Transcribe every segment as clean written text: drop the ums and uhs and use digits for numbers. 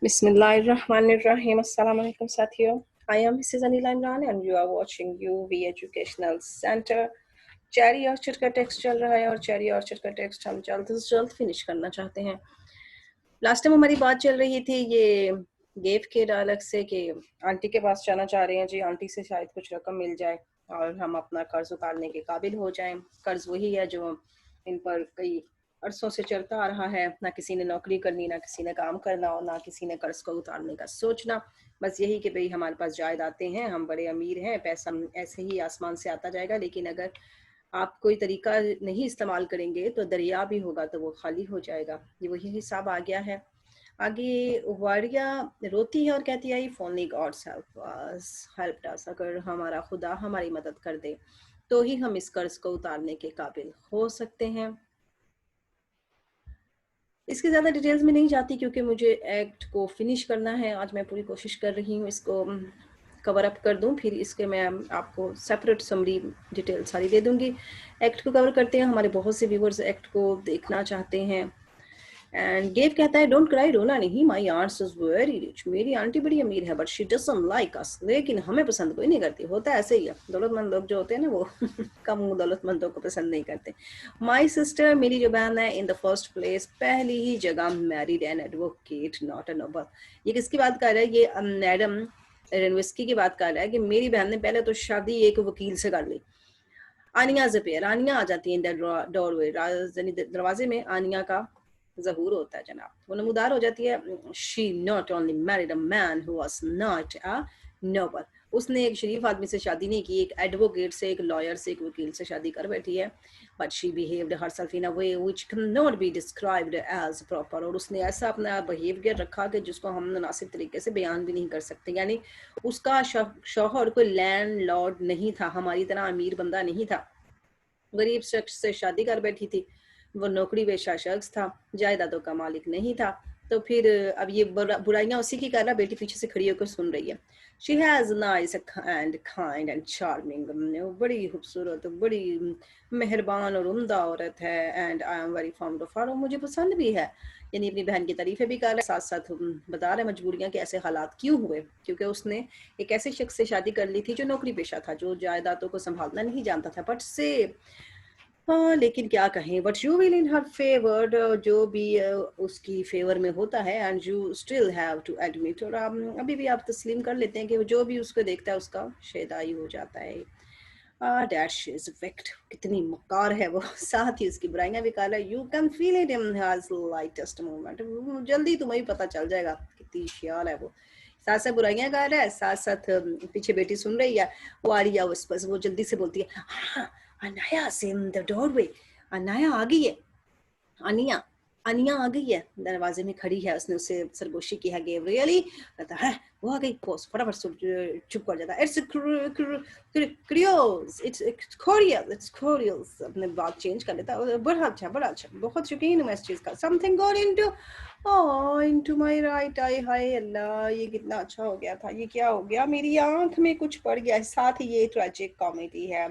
Bismillahirrahmanirrahim. Assalamu alaikum साथियों. I am Mrs. Anila Imran and you are watching UV Educational Center. Cherry orchard का text चल रहा है और चेरी ऑर्चर्ड का टेक्स्ट हम जल्द से जल्द फिनिश करना चाहते हैं. लास्ट टाइम हमारी बात चल रही थी ये गेव के डायलॉग से कि आंटी के पास जाना चाह रहे हैं जी, आंटी से शायद कुछ रकम मिल जाए और हम अपना कर्ज उतारने के काबिल हो जाएं. कर्ज वही है जो इन पर कई अरसों से चलता आ रहा है. ना किसी ने नौकरी करनी, ना किसी ने काम करना और ना किसी ने कर्ज को उतारने का सोचना. बस यही कि भाई हमारे पास जायदादें हैं, हम बड़े अमीर हैं, पैसा ऐसे ही आसमान से आता जाएगा. लेकिन अगर आप कोई तरीका नहीं इस्तेमाल करेंगे तो दरिया भी होगा तो वो खाली हो जाएगा. ये वही हिसाब आ गया है. आगे वारिया रोती है और कहती है if only gods helped us, अगर हमारा खुदा हमारी मदद कर दे तो ही हम इस कर्ज को उतारने के काबिल हो सकते हैं. इसके ज़्यादा डिटेल्स में नहीं जाती क्योंकि मुझे एक्ट को फिनिश करना है. आज मैं पूरी कोशिश कर रही हूँ इसको कवर अप कर दूं, फिर इसके मैं आपको सेपरेट समरी डिटेल सारी दे दूंगी. एक्ट को कवर करते हैं. हमारे बहुत से व्यूवर्स एक्ट को देखना चाहते हैं. एंड गेव कहता है डोंट क्राई, रोना नहीं, my aunt is very rich, मेरी आंटी बड़ी अमीर है but she doesn't like us, लेकिन हमें पसंद कोई नहीं करती. होता है ऐसे ही है, दौलतमंद लोग जो होते हैं ना वो कम दौलतमंदों को पसंद नहीं करते. माई सिस्टर, मेरी जो बहन है, इन द फर्स्ट प्लेस, पहली ही जगह married an advocate not a Nobel. ये किसकी बात कर रहा है? ये मैडम रेनविस्की की बात कर रहा है कि मेरी बहन ने पहले तो शादी एक वकील से कर ली. आनिया ज़पेयर, आनिया आ जाती है इन द डोरवे, दरवाजे में आनिया का ज़हूर होता है जनाब. वो नमूदार हो जाती है. She not only married a man who was not a Nobel, उसने एक शरीफ आदमी से शादी नहीं की, एक एडवोकेट से, एक लॉयर से, एक वकील से शादी कर बैठी है. But she behaved herself in a way which can not be described as proper, और उसने ऐसा अपना बिहेवियर रखा कि जिसको हम मुनासिब तरीके से बयान भी नहीं कर सकते. यानी उसका शौहर कोई लैंड लॉर्ड नहीं था, हमारी तरह अमीर बंदा नहीं था, गरीब शख्स से शादी कर बैठी थी. वो नौकरी पेशा शख्स था, जायदादों का मालिक नहीं था. तो फिर अब ये बुराइयां उसी की कर रहा. बेटी पीछे से खड़ी होकर सुन रही है. She has nice and kind and charming, बड़ी खूबसूरत, बड़ी मेहरबान और उम्दा औरत है. And I am very found of her, और मुझे पसंद भी है. यानी अपनी बहन की तारीफें भी कर रहा है, साथ साथ बता रहा है मजबूरियां कि ऐसे हालात क्यों हुए, क्योंकि उसने एक ऐसे शख्स से शादी कर ली थी जो नौकरी पेशा था, जो जायदादों को संभालना नहीं जानता था. बट से हाँ, लेकिन क्या कहें, but you will in her favour, जो भी उसकी फेवर में होता है. And you still have to admit, और अभी भी आप तस्लीम कर लेते हैं कि जो भी उसको देखता है उसका शेदाई हो जाता है. डैट शी इज विक्ट, कितनी मक्कार है वो. साथ ही उसकी बुराइयां भी कर रहा है. You can feel it in his lightest moment, जल्दी तुम्हें पता चल जाएगा कितनी ख्याल है वो. साथ साथ बुराइयां कर रहा है, साथ साथ पीछे बेटी सुन रही है. वो आ रही है, वो जल्दी से बोलती है हाँ, Anya in the doorway, Anya आ गई है. अनिया अनिया आ गई है, दरवाजे में खड़ी है. उसने उससे सरगोशी की है. गेव रियली, कहता है वो आ गई. पोस्ट फटाफट चुप कर जाता है. It's creoles, it's coreal, it's coreals. अपने बात चेंज कर लेता है. बड़ा अच्छा, बड़ा अच्छा, बहुत शौकीन हूँ मैं इस चीज का. Something got into my right eye, हाय अल्लाह, ये कितना अच्छा हो गया था. ये क्या हो गया, मेरी आंख में कुछ पड़ गया. साथ ही ये ट्रेजिक कॉमेडी है.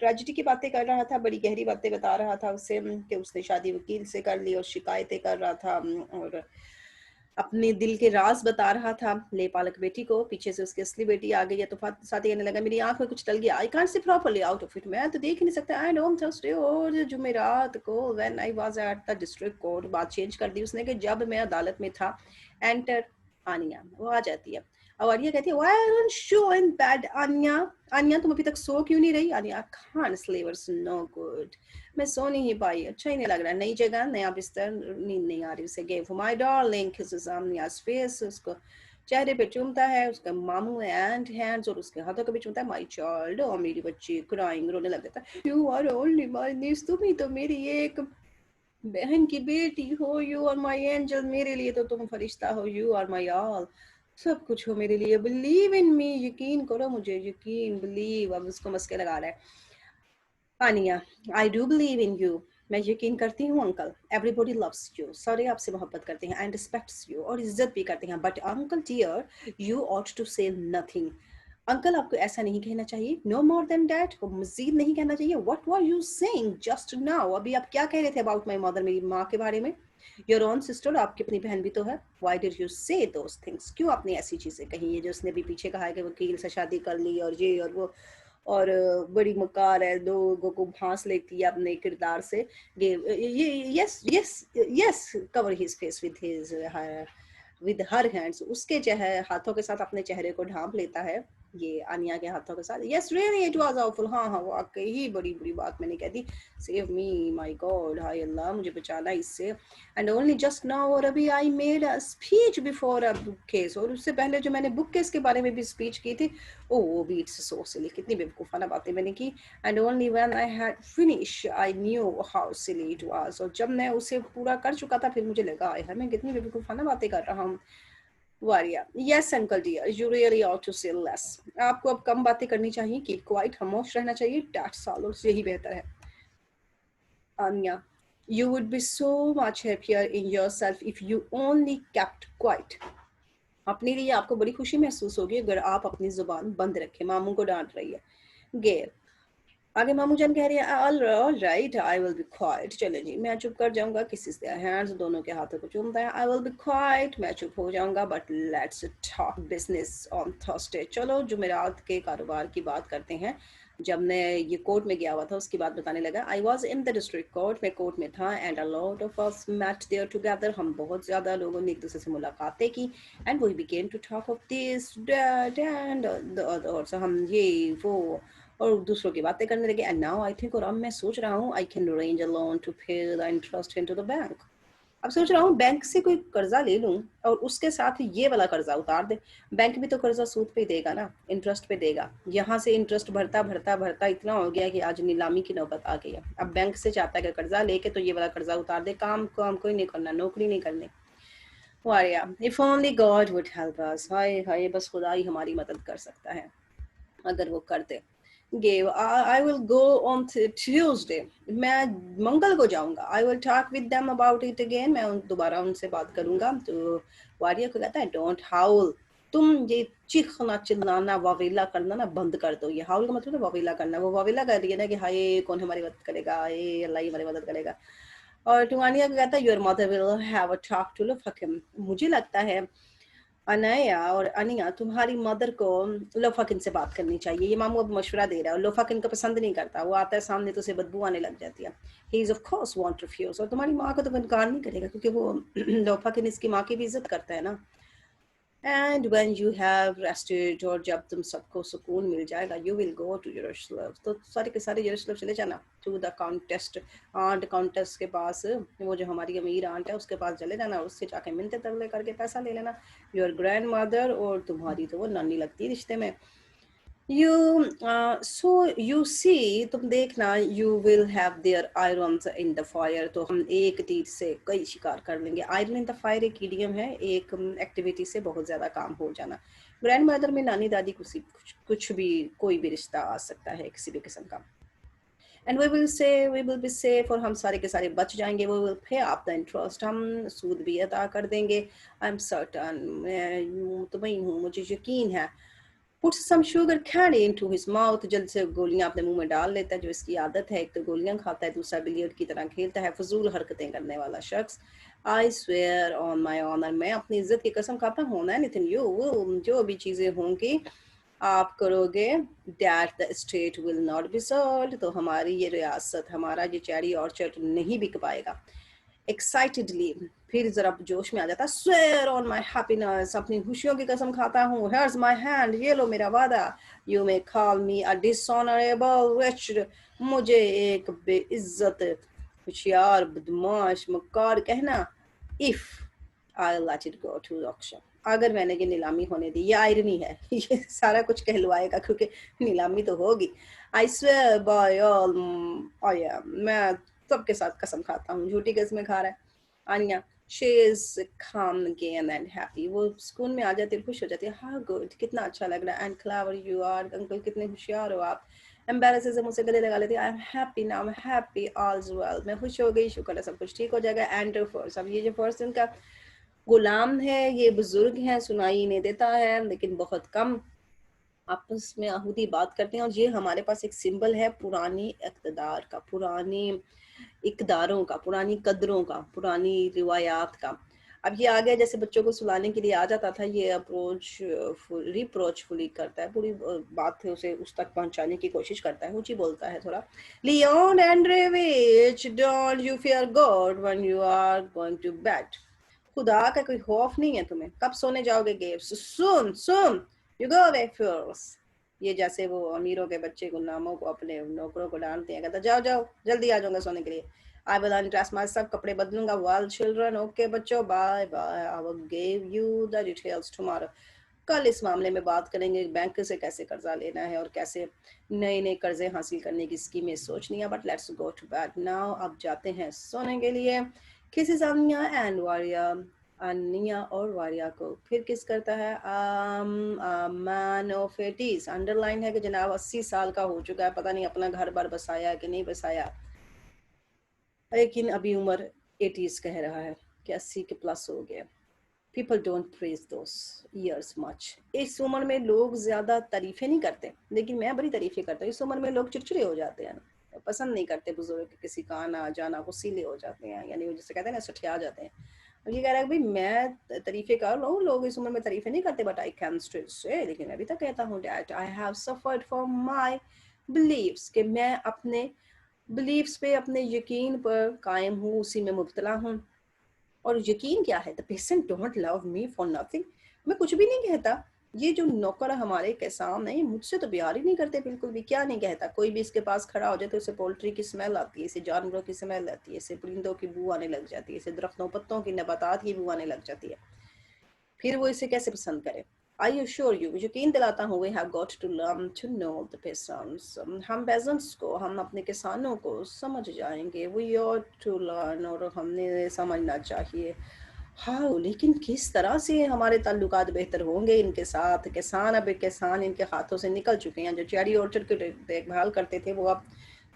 ट्रेजिडी की बातें कर रहा था, बड़ी गहरी बातें बता रहा था उससे कि उसने शादी वकील से कर ली और शिकायतें कर रहा था और अपने दिल के राज बता रहा था ले पालक बेटी को. पीछे से उसकी असली बेटी आ गई है तो साथ ही कहने लगा मेरी आंख में कुछ डल गया. I can't see properly out of it, मैं तो देख ही नहीं सकता. एंड ऑन थर्सडे, और जुमेरात को, when I was at the district court, बात चेंज कर दी उसने कि जब मैं अदालत में था. एंटर आनिया, वो आ जाती है. अब आनिया कहती है why don't you in bed. Anya तुम अभी तक सो क्यों नहीं रही. Anya can't sleep, it's no good, मैं सो नहीं पाई, अच्छा ही नहीं लग रहा. नई जगह, नया बिस्तर, नींद नहीं आ रही उसे. Gave my darling kisses Anya's face, उसको चेहरे पे चूमता है. उसका मामू एंड हैंड्स, और उसके हाथों को भी चूमता है. माय चाइल्ड, और मेरी बच्ची, क्राइंग, रोने लग जाता है. You are only my niece, तुम ही तो मेरी एक बहन की बेटी हो. यू आर माय एंजल, मेरे लिए तो तुम फरिश्ता हो. यू आर माय ऑल, सब कुछ हो मेरे लिए. बिलीव इन मी, यकीन करो मुझे, यकीन, बिलीव. अब उसको मस्के लगा रहा है. Anya, I do believe in you, मैं यकीन करती हूँ अंकल. एवरीबॉडी लव्स यू, सारे आपसे मोहब्बत करते हैं. एंड रिस्पेक्ट्स यू, और इज्जत भी करते हैं. But uncle dear, you ought to say nothing. Uncle आपको ऐसा नहीं कहना चाहिए. नो मोर देन दैट, को मजीद नहीं कहना चाहिए. What were you saying just now, अभी आप क्या कह रहे थे अबाउट माय मदर, मेरी माँ के बारे में. योर ओन सिस्टर, आपकी अपनी बहन भी तो है। व्हाई डिड यू से दोस थिंग्स, क्यों आपने ऐसी चीज़ें कही? ये जो उसने भी पीछे कहा है कि वकील से शादी कर ली और ये और वो, और बड़ी मकार है, लोगों को भांस लेती है अपने किरदार से। ये yes yes yes, cover his face with her hands, उसके हाथों के साथ अपने चेहरे को ढांप लेता है, ये आनिया के हाथों के साथ। Yes really it was awful, हाँ हाँ वाकई ही बड़ी बुरी बात मैंने कह दी। सेव मी माय गॉड, हाय अल्लाह मुझे बचाना इससे। एंड ओनली जस्ट नाउ, और अभी I made a speech before a book case, और उससे पहले जो मैंने बुक केस के बारे में भी स्पीच की थी, ओ वो भी इट्स सो सिली, कितनी बेवकूफ़ाना बातें मैंने की। And only when I had finish I knew how silly it was, और जब मैं उसे पूरा कर चुका था फिर मुझे लगा आय हाय मैं कितनी बेवकूफ़ाना बातें कर रहा हूँ। Varya, yes uncle dear, you really ought to say less, आपको अब कम बातें करनी चाहिए, कीप क्वाइट, खामोश रहना चाहिए, दैट्स ऑल, यही बेहतर है। Anya, you would be so much happier in yourself if you only kept quiet. अपने लिए आपको बड़ी खुशी महसूस होगी अगर आप अपनी जुबान बंद रखें। मामू को डांट रही है गेर। आगे मामू जान कह रही है all right I will be quite, चले जी मैं चुप कर जाऊंगा। किसिस देयर हैंड्स, दोनों के हाथों को चूमता है। आई विल बी क्वाइट, मैं चुप हो जाऊंगा, but let's talk business on Thursday, चलो जुमेरात के कारोबार की बात करते हैं। जब मैं ये कोर्ट में गया हुआ था उसकी बात बताने लगा। I was in the district court, मैं कोर्ट में था, and a lot of us met there together, हम बहुत ज़्यादा लोगों ने एक दूसरे से मुलाकातें की। And we begin to talk of this that and the others, हम ये वो और दूसरों की बातें करने लगे। एंड नाउ आई थिंक, और अब मैं सोच रहा हूँ, I can arrange a loan to pay the interest into the bank. अब सोच रहा हूँ बैंक से कोई कर्जा ले लूं और उसके साथ ये वाला कर्जा उतार दे। बैंक भी तो कर्जा सूद पे देगा ना, इंटरेस्ट पे देगा। यहाँ से इंटरेस्ट भरता भरता भरता इतना हो गया कि आज नीलामी की नौबत आ गई है। अब बैंक से चाहता है कि कर्जा लेके तो ये वाला कर्जा उतार दे, काम काम कोई नहीं करना, नौकरी नहीं करनी। वाह, if only God would help us, हाय हाय बस खुदा ही हमारी मदद कर सकता है अगर वो कर दे। Gaev, I will go on Tuesday, मैं मंगल को जाऊंगा। I will talk with them about it again, मैं दोबारा उनसे बात करूंगा। तो वारिया को कहता है डोंट हाउल, तुम ये चीखना चिल्लाना वावेला करना ना बंद कर दो। ये हाउल का मतलब है वावेला करना, वो वावेला कर रही है ना कि हाय कौन हमारी मदद करेगा, ये अल्लाह ही हमारी मदद करेगा। और टुमानिया को कहता है your mother will have a talk to Lopakhin, मुझे लगता है अनया और अनिया तुम्हारी मदर को लोफाकिन से बात करनी चाहिए। ये मामू अब मशवरा दे रहा है, लोफाकिन को पसंद नहीं करता, वो आता है सामने तो उसे बदबू आने लग जाती है। He is of course won't refuse, और तुम्हारी माँ को तो इनकार नहीं करेगा क्योंकि वो लोफाकिन इसकी माँ की भी इज्जत करता है ना। And when you have rested, और जब तुम सबको सुकून मिल जाएगा, यू विल गो टू यरूशलेम, तो सारे के सारे यरूशलेम चले जाना। टू द काउंटेस्ट, आंट काउंटेस के पास, वो जो हमारी अमीर आंट है उसके पास चले जाना, उससे जाके मिलते तरले करके पैसा ले लेना। योर ग्रैंड मदर, और तुम्हारी तो वो नानी लगती है रिश्ते में। यू सो यू सी, तुम देखना, you will have their irons in the fire, तो हम एक तीर से कई शिकार कर लेंगे। आयरन इन द फायर एक इडियम है, एक एक्टिविटी से बहुत ज्यादा काम हो जाना। ग्रैंड मदर में नानी दादी कुछ भी, कोई भी रिश्ता आ सकता है किसी भी किस्म का। And we will be safe, और हम सारे के सारे बच जाएंगे। We will pay up the interest, हम सूद भी अदा कर देंगे। आई एम सर्टन, मैं मुतमईन हूँ, मुझे यकीन है। Puts some sugar candy into his mouth, जल्द से गोलियां अपने मुंह में डाल लेता है, जो इसकी आदत है। एक तो गोलियां खाता है, दूसरा बिलियर्ड की तरह खेलता है, फजूल हरकतें करने वाला शख्स। I swear on my honour, मैं अपनी इज्जत की कसम खाता हूँ ना नितिन, यू जो भी चीजें होंगी आप करोगे, that the state will not be sold, तो हमारी ये रियासत, हमारा ये चेरी ऑर्चर्ड नहीं बिक पाएगा। एक्साइटेडली, फिर जरा जोश में आ जाता, स्वेयर ऑन माई हैप्पीनेस, अपनी खुशियों की कसम खाता हूँ। हियर्स माई हैंड, ये लो मेरा वादा। You may call me a dishonourable rich, मुझे एक बेइज्जत, होशियार, बदमाश, मक्कार कहना। If I let it go to auction, अगर मैंने ये नीलामी होने दी, ये आयरनी है ये सारा कुछ कहलवाएगा क्योंकि नीलामी तो होगी। आई स्वेयर बाय ऑल, मैं सबके साथ कसम खाता हूँ, झूठी कसमें खा रहा है। Anya, she is calm again and happy, वो सुकून में आ जाती है, खुश हो जाती है। हाँ गुड, कितना अच्छा लग रहा है। And clever you are, uncle कितने होशियार हो आप। एम्बेरस से मुझसे गले लगा लेती है। I am happy now, I am happy, all's well, मैं खुश हो गई, शुक्र है सब कुछ ठीक हो जाएगा। एंड फर्स्ट, अब ये जो फर्स्ट इनका गुलाम है, ये बुजुर्ग है, सुनाई नहीं देता है लेकिन बहुत कम। आपस में आहूती बात करते हैं और ये हमारे पास एक सिंबल है पुरानी इक़्तिदार का, पुरानी इक़दारों का, पुरानी कदरों का, पुरानी रिवायात का। अब ये आ गया जैसे बच्चों को सुलाने के लिए आ जाता था, ये अप्रोच रिप्रोचफुली करता है, पूरी बात है उसे उस तक पहुँचाने की कोशिश करता है, ऊँची बोलता है थोड़ा। Leonid Andreyevich, don't you fear God when you are going to bed. खुदा का कोई खौफ नहीं है तुम्हें, कब सोने जाओगे गेव्स? सुन सुन, यू गो अवे फर्स्ट। ये जैसे वो अमीरों के बच्चे गुलामों को, अपने नौकरों को डांटते हैं, कहता जाओ जाओ जल्दी आ जाऊंगा सोने के लिए। आई विल अनड्रेस माय सब, कपड़े बदलूंगा। वेल चिल्ड्रन, ओके बच्चों, bye bye, I will give you the details tomorrow. कल इस मामले में बात करेंगे, बैंक से कैसे कर्जा लेना है और कैसे नए नए कर्जे हासिल करने की स्कीमें सोचनी है। But let's go to bed now, अब जाते हैं सोने के लिए। किसी अनिया एंड वारिया, अनिया और वारिया को फिर किस करता है? मैन ऑफ 80s, अंडरलाइन है कि जनाब 80 साल का हो चुका है, पता नहीं अपना घर बार बसाया कि नहीं बसाया, लेकिन अभी उम्र 80s कह रहा है कि 80 के प्लस हो गया। People don't praise those years much. इस उम्र में लोग ज्यादा तारीफें नहीं करते, लेकिन मैं बड़ी तारीफें करता हूँ। इस उम्र में लोग चिड़चिड़े हो जाते हैं, पसंद नहीं करते बुजुर्ग के किसी का आना जाना, गुस्सीले हो जाते हैं, यानी वो जिसे कहते हैं ना सठिया जाते हैं। और ये कह रहा है भाई मैं तारीफें कर रहा हूँ, लोग इस उम्र में तारीफें नहीं करते, but I can still say, लेकिन अभी तक कहता हूँ that I have suffered from my believes, कि मैं अपने बिलीव्स पे, अपने यकीन पर कायम हूँ, उसी में मुब्तला हूँ। और यकीन क्या है? The patient don't love me for nothing. मैं कुछ भी नहीं कहता। ये जो नौकर हमारे के सामने, ये मुझसे तो प्यार ही नहीं करते बिल्कुल भी। क्या नहीं कहता? कोई भी इसके पास खड़ा हो जाए तो इसे पोल्ट्री की स्मेल आती है, इसे जानवरों की स्मेल आती है, इसे परिंदों की बू आने लग जाती है, इसे दरख्तों पत्तों की नबातात की बू आने लग जाती है। फिर वो इसे कैसे पसंद करे? आई अश्योर यू, यकीन दिलाता हूँ, we have got to learn to know the patients. हम पेजेंट्स को, हम अपने किसानों को समझ जाएंगे। वी ऑट टू लर्न, और हमने समझना चाहिए। हाँ, लेकिन किस तरह से हमारे ताल्लुकात बेहतर होंगे इनके साथ? किसान, अब किसान इनके हाथों से निकल चुके हैं। जो चेरी ऑर्चर्ड की देखभाल करते थे, वो अब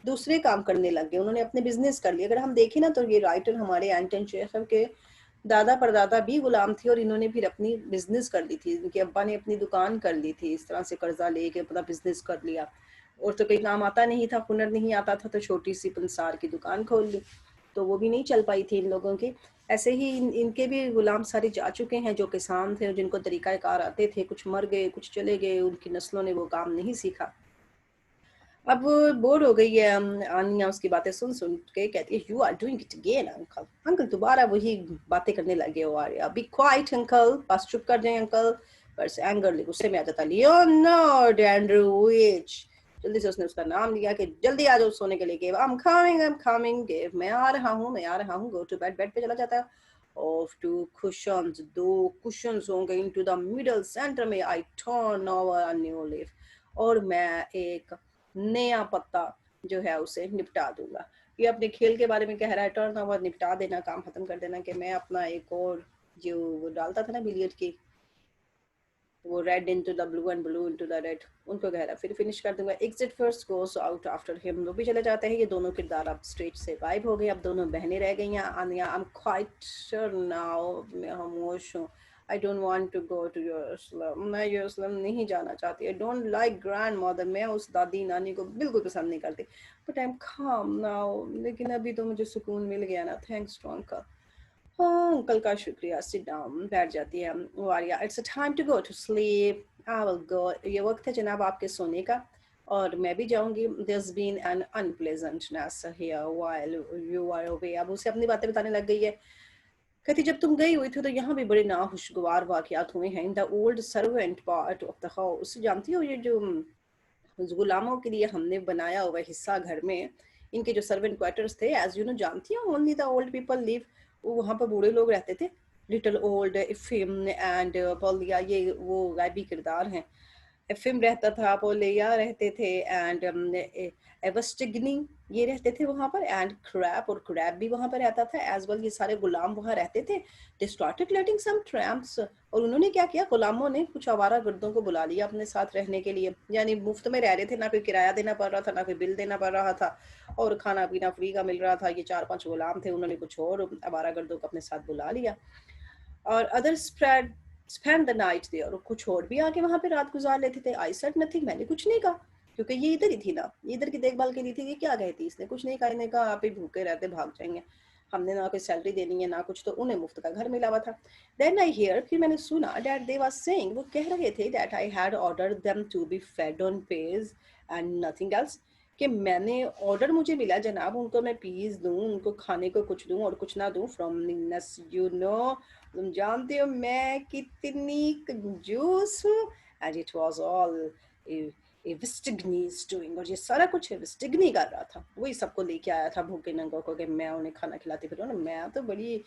दूसरे काम करने लग गए, उन्होंने अपने बिजनेस कर लिए। अगर हम देखें ना, तो ये राइटर हमारे एंटन चेखव के दादा परदादा भी गुलाम थे, और इन्होंने फिर अपनी बिजनेस कर ली थी। इनके अब्बा ने अपनी दुकान कर ली थी, इस तरह से कर्जा लेके अपना बिजनेस कर लिया। और तो कोई काम आता नहीं था, हुनर नहीं आता था, तो छोटी सी पंसार की दुकान खोल ली, तो वो भी नहीं चल पाई थी इन लोगों की। ऐसे ही इनके भी गुलाम सारे जा चुके हैं, जो किसान थे, जिनको तरीका कार आते थे, कुछ मर गए, कुछ चले गए, उनकी नस्लों ने वो काम नहीं सीखा। अब वो बोर हो गई है। आनिया उसकी बातें सुन सुन के कहती है, you are doing it again uncle. Uncle दोबारा वही बातें करने लगे हो। आर्या, बी क्वाइट अंकल, बस चुप कर जाए अंकल। पर से एंगर, गुस्से में आ जाता, लियोनार्ड एंड्रूविच। जल्दी से उसने उसका नाम लिया कि जल्दी आ जाओ सोने के लिए। Gave, I am coming. Gave, मैं आ रहा हूँ, मैं आ रहा हूँ। गो टू बेड, बेड पे चला जाता है। ऑफ टू कुशन्स, दो कुशन्स होंगे इनटू द मिडल सेंटर में। I turn over a new leaf, और मैं एक नया पत्ता जो है उसे निपटा दूंगा। ये अपने खेल के बारे में कह रहा है, टर्न ओवर, निपटा देना, काम खत्म कर देना। कि मैं अपना एक और जो डालता था ना बिलियर्ड की, वो red into the blue and blue into the red, उनको कह रहा फिर फिनिश कर दूंगा। Exit first goes out after him, वो भी चले जाते हैं। ये दोनों किरदार अब स्टेज से गायब हो गए। अब दोनों बहनें रह गई हैं। Anya, I am quite sure now, मैं खामोश हूँ। I don't want to go to Jerusalem, मैं यरूशलेम नहीं जाना चाहती। I don't like grandmother, मैं उस दादी नानी को बिल्कुल पसंद नहीं करती। But I am calm now, लेकिन अभी तो मुझे सुकून मिल गया ना, थैंक्स टू अंकल। हाँ अंकल का शुक्रिया। सिट डाउन, बैठ जाती है Varya. It's time to go to sleep, I will गो। ये वक्त है जनाब आपके सोने का, और मैं भी जाऊंगी। there's been an unpleasantness here while you are away। अब उसे अपनी बातें बताने लग गई है। कहती, जब तुम गई हुई थी तो यहाँ भी बड़े नाखुशगवार वाकयात हुए हैं। In the old servant part of the house, जानती हो ये जो गुलामों के लिए हमने बनाया हुआ हिस्सा घर में, इनके जो सर्वेंट क्वार्टर्स थे, एज यू नो, जानती हो, only the old people live. वहाँ पर बूढ़े लोग रहते थे। लिटिल ओल्ड इफिम एंड पॉलिया, ये वो गायबी किरदार हैं। एफिम रहता था, पोलिया रहते थे, एंड एवस्टिग्नी ये रहते थे वहाँ पर, एंड क्रैप, और क्रैप भी वहाँ पर रहता था एज वेल। ये सारे गुलाम वहाँ रहते थे। दे स्टार्टेड लेटिंग सम ट्रैम्प्स, और उन्होंने क्या किया, गुलामों ने कुछ आवारा गर्दों को बुला लिया अपने साथ रहने के लिए। यानी मुफ्त में रह रहे थे, ना कोई किराया देना पड़ रहा था, ना कोई बिल देना पड़ रहा था, और खाना पीना फ्री का मिल रहा था। ये 4-5 गुलाम थे, उन्होंने कुछ और आवारा गर्दों को अपने साथ बुला लिया। और other spread spend the night there, और कुछ और भी आके वहाँ पे रात गुजार लेते थे। आई सेड नथिंग, मैंने कुछ नहीं कहा, क्योंकि ये इधर ही थी ना, ये इधर की देखभाल के लिए थी, ये क्या कहती, इसने कुछ नहीं कहा, इन्हें कहा आप ही भूखे रहते भाग जाएंगे, हमने ना कोई सैलरी देनी है ना कुछ, तो उन्हें मुफ्त का घर मिला हुआ था। देन आई हियर, फिर मैंने सुना दैट दे वाज सेइंग, वो कह रहे थे that I had ordered them to be fed on page and nothing else, कि मैंने ऑर्डर मुझे मिला जनाब, उनको मैं पीस दूं, उनको खाने को कुछ दूं और कुछ ना दूं, फ्रॉम निगनेस, यू नो, तुम जानते हो मैं कितनी कंजूस हूँ, and it was all Vistigney's doing, और ये सारा कुछ विस्टिगनी कर रहा था, वही सबको लेके आया था भूखे नंगों को कि मैं उन्हें खाना खिलाती फिरूं ना, मैं तो बड़ी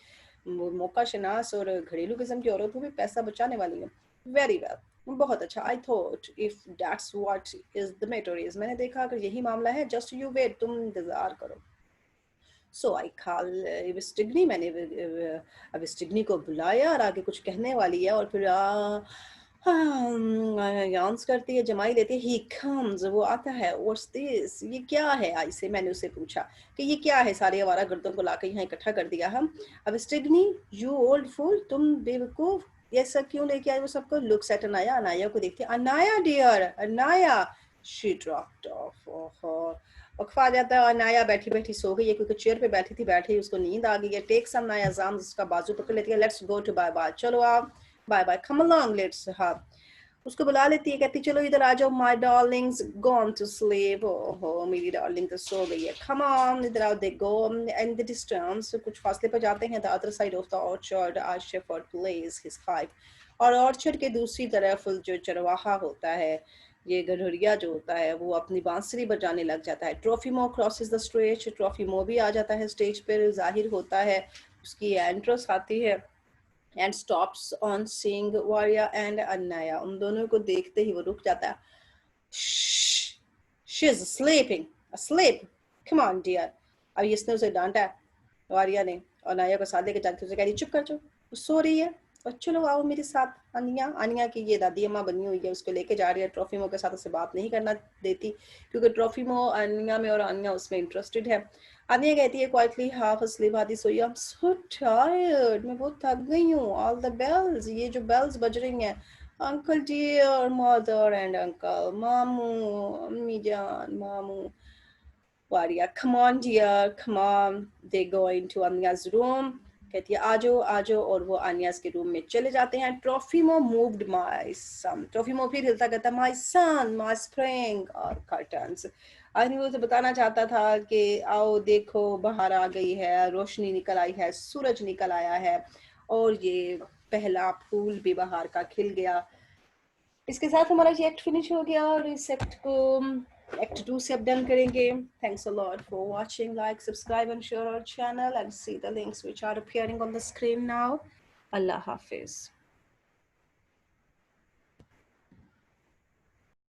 मौका शनास और घरेलू किस्म की औरत हूँ, भी पैसा बचाने वाली हूँ। वेरी वेल, बहुत अच्छा। I thought if that's what is the matter is, मैंने देखा अगर यही मामला है, जस्ट यू वेट, तुम इंतजार करो। सो आई कॉल विस्टिगनी, मैंने विस्टिगनी को बुलाया और आगे कुछ कहने वाली है, और फिर यान्स करती है, जमाई लेती है, ही कम्स, वो आता है, व्हाट्स दिस, ये क्या है, आई से, मैंने उससे पूछा कि ये क्या है, सारे आवारा गर्दों को लाकर यहाँ इकट्ठा कर दिया हम। विस्टिगनी, यू ओल्ड फूल, तुम बेवकूफ, ये सब क्यों लेके आए वो सबको, लुक्स एट अनाया, अनाया को देखते, Anaya dear, Anaya, she dropped off, ओहो, वक्फा आ जाता है, अनाया बैठी बैठी सो गई है, क्योंकि चेयर पे बैठी थी, बैठी उसको नींद आ गई है। टेक सम नाया जाम, उसका बाजू पकड़ लेती है, let's go to bye bye, चलो आप bye bye, come along, let's, हाँ, उसको बुला लेती है, कहती चलो इधर आ जाओ, my darlings gone to sleep, ओहो मेरी डार्लिंग तो सो गई है, कम ऑन इधर आओ, दे गो एंड द डिस्टेंस, कुछ फासले पर जाते हैं, the other side of the orchard आज शेफर्ड प्लेस हिज हाइव, और ऑर्चर्ड के दूसरी तरफ जो चरवाहा होता है, ये गधुरिया जो होता है, वो अपनी बांसुरी बजाने लग जाता है। ट्रॉफीमो क्रॉसेस द स्टेज, ट्रॉफीमो भी आ जाता है स्टेज पर, जाहिर होता है उसकी एंट्रेंस आती है, and stops on seeing Varya and Anya, उन दोनों को देखते ही वो रुक जाता है। She is sleeping, asleep, come on dear, अब इसने उसे डांटा है वारिया ने, और नाया को साथ लेके जाके उसे कह रही चुप कर जाओ, वो सो रही है, और चलो आओ मेरे साथ, अनिया, अनिया की ये दादी अम्मा बनी हुई है, उसको लेके जा रही है, ट्रॉफीमो के साथ उसे बात नहीं करना देती, क्योंकि ट्रॉफीमो अनिया में और अनिया उसमें इंटरेस्टेड है। अनिया कहती है क्वाइटली, हाफ अस्लीप, आधी सोई, आई एम सो टायर्ड, मैं बहुत थक गई हूँ, ऑल द बेल्स, ये जो बेल्स बज रही हैं, uncle dear, mother and uncle, मामू, अम्मी जान, मामू, वारिया, come on dear, come on, they go into Anya's room, कहती है आजो आजो, और वो आनियास के रूम में चले जाते हैं। ट्रॉफीमो मूव्ड माय सन, ट्रॉफीमो फिर हिलता कहता माय सन, माय स्प्रिंग और कर्टन्स, आदमी उसे बताना चाहता था कि आओ देखो बाहर आ गई है, रोशनी निकल आई है, सूरज निकल आया है, और ये पहला फूल भी बाहर का खिल गया। इसके साथ हमारा ये एक्ट फिनिश हो गया, और इस एक्ट को एक्ट 2 से अब डन करेंगे। Thanks a lot for watching, like, subscribe and share our channel, and see the links which are appearing on the screen now. अल्लाह हाफिज।